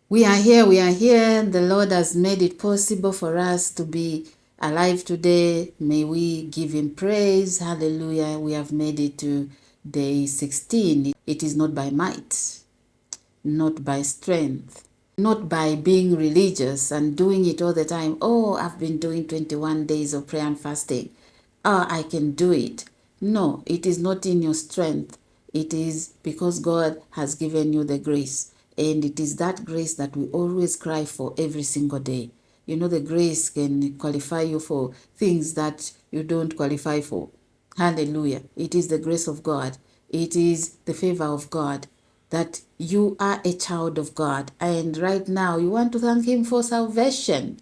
We are here, we are here. The Lord has made it possible for us to be alive today. May we give Him praise. Hallelujah. We have made it to day 16. It is not by might, not by strength, not by being religious and doing it all the time. Oh, I've been doing 21 days of prayer and fasting. Oh, I can do it. No, it is not in your strength. It is because God has given you the grace. And it is that grace that we always cry for every single day. You know, the grace can qualify you for things that you don't qualify for. Hallelujah. It is the grace of God. It is the favor of God that you are a child of God. And right now, you want to thank Him for salvation.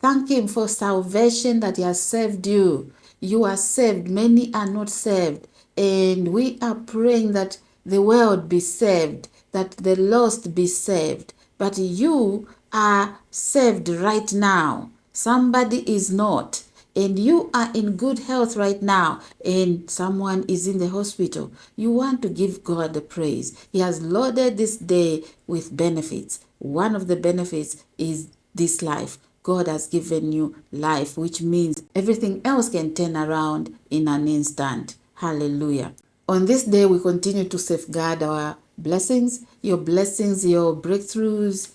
Thank Him for salvation that He has saved you. You are saved. Many are not saved. And we are praying that the world be saved, that the lost be saved. But you are saved right now. Somebody is not. And you are in good health right now, and someone is in the hospital. You want to give God the praise. He has loaded this day with benefits. One of the benefits is this life. God has given you life, which means everything else can turn around in an instant. Hallelujah. On this day, we continue to safeguard our blessings, your breakthroughs,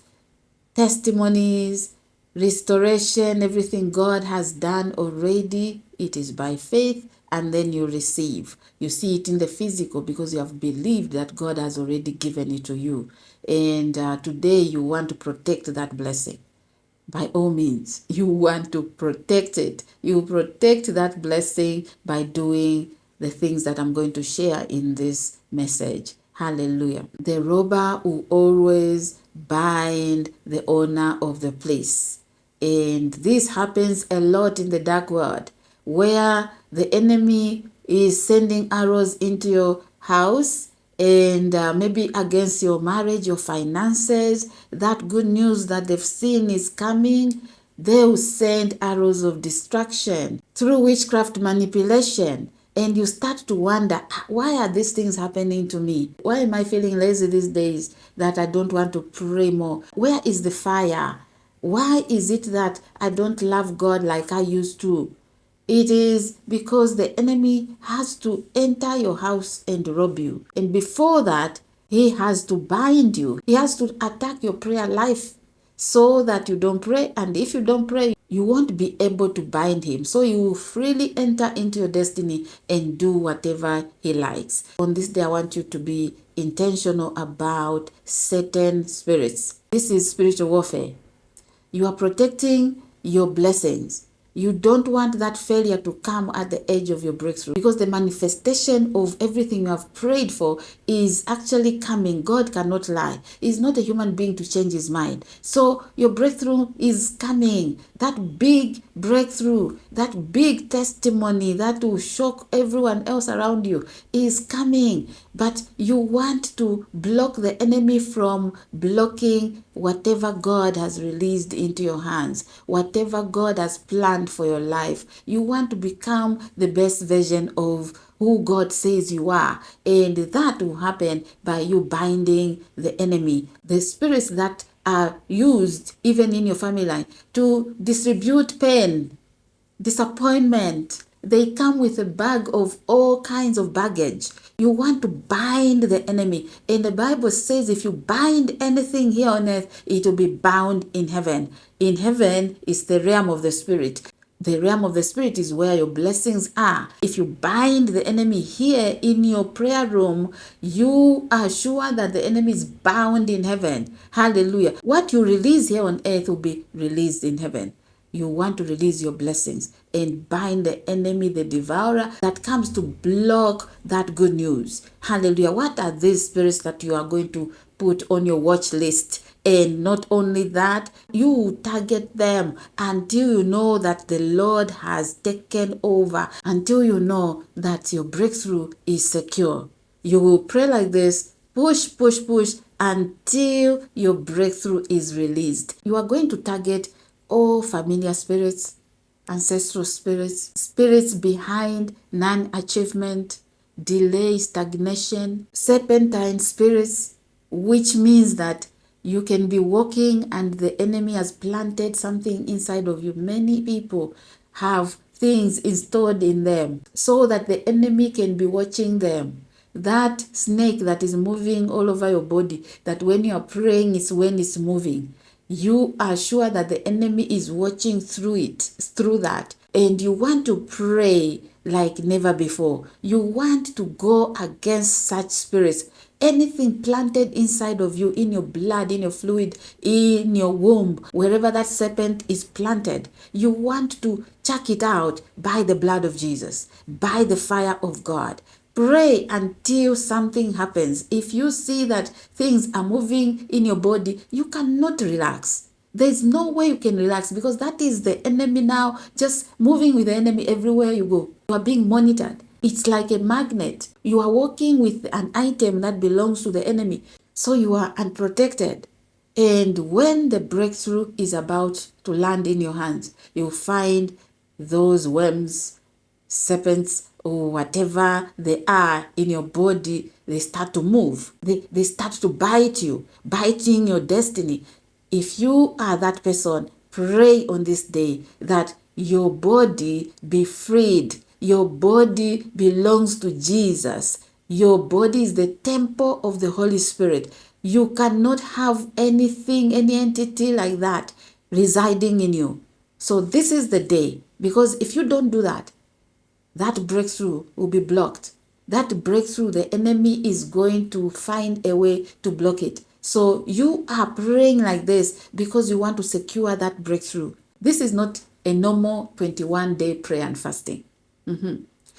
testimonies, restoration, everything God has done already. It is by faith, and then you receive. You see it in the physical because you have believed that God has already given it to you. And today you want to protect that blessing. By all means, you want to protect it. You protect that blessing by doing the things that I'm going to share in this message. Hallelujah. The robber will always bind the owner of the place. And this happens a lot in the dark world, where the enemy is sending arrows into your house and maybe against your marriage, your finances, that good news that they've seen is coming. They will send arrows of distraction through witchcraft manipulation. And you start to wonder, why are these things happening to me? Why am I feeling lazy these days that I don't want to pray more? Where is the fire? Why is it that I don't love God like I used to? It is because the enemy has to enter your house and rob you. And before that, he has to bind you. He has to attack your prayer life so that you don't pray. And if you don't pray, you won't be able to bind him. So you will freely enter into your destiny and do whatever he likes. On this day, I want you to be intentional about certain spirits. This is spiritual warfare. You are protecting your blessings. You don't want that failure to come at the edge of your breakthrough, because the manifestation of everything you have prayed for is actually coming. God cannot lie. He's not a human being to change his mind. So your breakthrough is coming. That big breakthrough, that big testimony that will shock everyone else around you is coming. But you want to block the enemy from blocking whatever God has released into your hands, whatever God has planned for your life. You want to become the best version of who God says you are. And that will happen by you binding the enemy. The spirits that are used even in your family line to distribute pain, disappointment, they come with a bag of all kinds of baggage. You want to bind the enemy. And the Bible says if you bind anything here on earth, it will be bound in heaven. In heaven is the realm of the spirit. The realm of the spirit is where your blessings are. If you bind the enemy here in your prayer room, you are sure that the enemy is bound in heaven. Hallelujah. What you release here on earth will be released in heaven. You want to release your blessings and bind the enemy, the devourer that comes to block that good news. Hallelujah. What are these spirits that you are going to put on your watch list? And not only that, you target them until you know that the Lord has taken over, until you know that your breakthrough is secure. You will pray like this, push, push, push, until your breakthrough is released. You are going to target all familiar spirits, ancestral spirits, spirits behind non-achievement, delay, stagnation, serpentine spirits, which means that You can be walking and the enemy has planted something inside of you. Many people have things installed in them so that the enemy can be watching them. That snake that is moving all over your body, that when you are praying is when it's moving. You are sure that the enemy is watching through it, through that. And you want to pray like never before. You want to go against such spirits. Anything planted inside of you, in your blood, in your fluid, in your womb, wherever that serpent is planted, you want to chuck it out by the blood of Jesus, by the fire of God. Pray until something happens. If you see that things are moving in your body, you cannot relax. There's no way you can relax because that is the enemy now, just moving with the enemy everywhere you go. You are being monitored. It's like a magnet. You are working with an item that belongs to the enemy, so you are unprotected. And when the breakthrough is about to land in your hands, you'll find those worms, serpents, or whatever they are in your body, they start to move. They start to bite you, biting your destiny. If you are that person, pray on this day that your body be freed. Your body belongs to Jesus. Your body is the temple of the Holy Spirit. You cannot have anything, any entity like that residing in you. So this is the day, because if you don't do that, that breakthrough will be blocked. That breakthrough, the enemy is going to find a way to block it. So you are praying like this because you want to secure that breakthrough. This is not a normal 21-day prayer and fasting.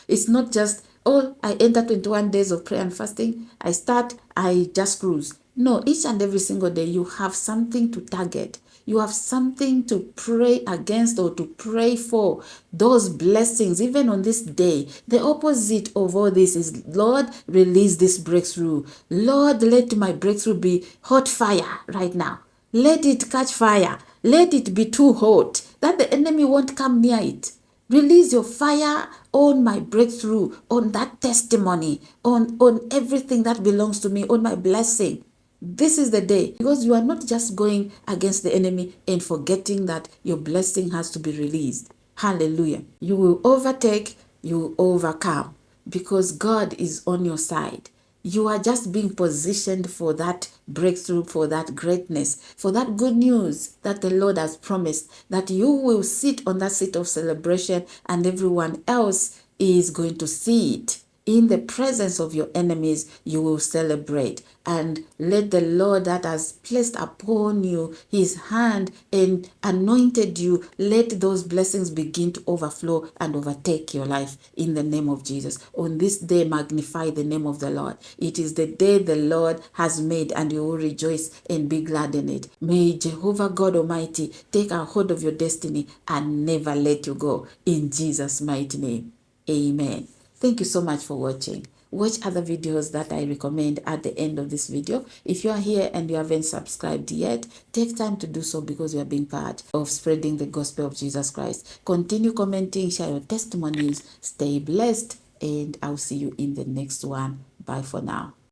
It's not just, oh, I enter 21 days of prayer and fasting, I start, I just cruise. No, each and every single day you have something to target. You have something to pray against or to pray for. Those blessings, even on this day, the opposite of all this is, Lord, release this breakthrough. Lord, let my breakthrough be hot fire right now. Let it catch fire. Let it be too hot that the enemy won't come near it. Release your fire on my breakthrough, on that testimony, on everything that belongs to me, on my blessing. This is the day, because you are not just going against the enemy and forgetting that your blessing has to be released. Hallelujah. You will overtake, you will overcome, because God is on your side. You are just being positioned for that breakthrough, for that greatness, for that good news that the Lord has promised, that you will sit on that seat of celebration and everyone else is going to see it. In the presence of your enemies, you will celebrate. And let the Lord that has placed upon you his hand and anointed you, let those blessings begin to overflow and overtake your life in the name of Jesus. On this day, magnify the name of the Lord. It is the day the Lord has made, and you will rejoice and be glad in it. May Jehovah God Almighty take a hold of your destiny and never let you go. In Jesus' mighty name, amen. Thank you so much for watching. Watch other videos that I recommend at the end of this video. If you are here and you haven't subscribed yet, take time to do so, because you are being part of spreading the gospel of Jesus Christ. Continue commenting, share your testimonies, stay blessed, and I'll see you in the next one. Bye for now.